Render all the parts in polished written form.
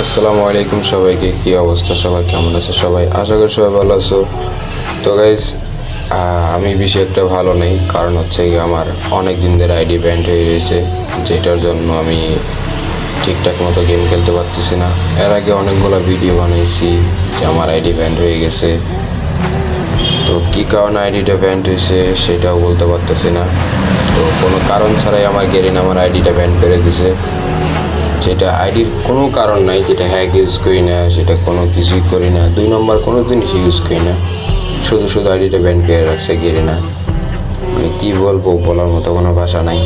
আসসালামু আলাইকুম সবাইকে। কি অবস্থা সবার, কেমন আছে সবাই? আশা করি সবাই ভালো আছো। তো গাইস, আমি বেশি একটা ভালো নেই, কারণ হচ্ছে কি আমার অনেক দিন ধরে আইডি ব্যান্ড হয়ে রয়েছে, যেটার জন্য আমি ঠিকঠাক মতো গেম খেলতে পারতেছি না। এর আগে অনেকগুলো ভিডিও বানিয়েছি যে আমার আইডি ব্যান্ড হয়ে গেছে, তো কী কারণে আইডিটা ব্যান্ড হয়েছে সেটাও বলতে পারতেছি না। তো কোনো কারণ ছাড়াই আমার গেরিন আমার আইডিটা ব্যান্ড করে দিছে, যেটা আইডির কোনো কারণ নাই, যেটা হ্যাক ইউজ করি না, সেটা কোনো কিছুই করি না, 2 নম্বর কোনো জিনিস ইউজ করি না, শুধু শুধু আইডিটা ব্যান করে রাখছে গেরিনা। মানে কী বলবো, বলার মতো কোনো ভাষা নাই।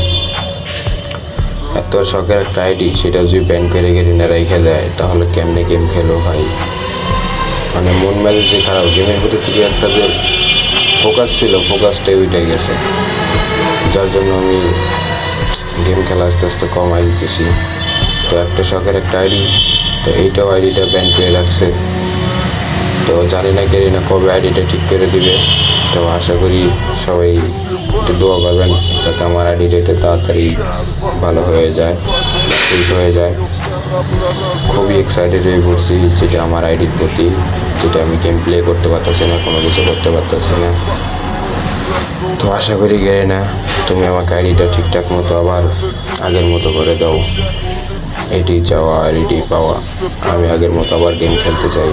এত শখের একটা আইডি, সেটা যদি ব্যান করে গেরিনা রেখে দেয়, তাহলে কেমনে গেম খেলো ভাই? মানে মন মেজাজ যে খারাপ, গেমের ভিতর থেকে একটা যে ফোকাস ছিল, ফোকাসটাই উঠে গেছে, যার জন্য আমি গেম খেলা আস্তে আস্তে কমাই দিতেছি। তো একটা শখের একটা আইডি, তো এইটাও আইডিটা ব্যান করে রাখছে। তো জানি না গেরিনা কবে আইডিটা ঠিক করে দিবে। তো আশা করি সবাই একটু দোয়া করবেন যাতে আমার আইডিটা একটু তাড়াতাড়ি ভালো হয়ে যায়, ঠিক হয়ে যায়। খুবই এক্সাইটেড হয়ে পড়ছি যেটা আমার আইডির প্রতি, যেটা আমি গেম প্লে করতে পারতেছি না, কোনো কিছু করতে পারতেছি না। তো আশা করি গেরিনা তুমি আমাকে আইডিটা ঠিকঠাক মতো আবার আগের মতো করে দাও। এটি চাওয়া আর এটি পাওয়া, আমি আগের মতো আবার গেম খেলতে চাই।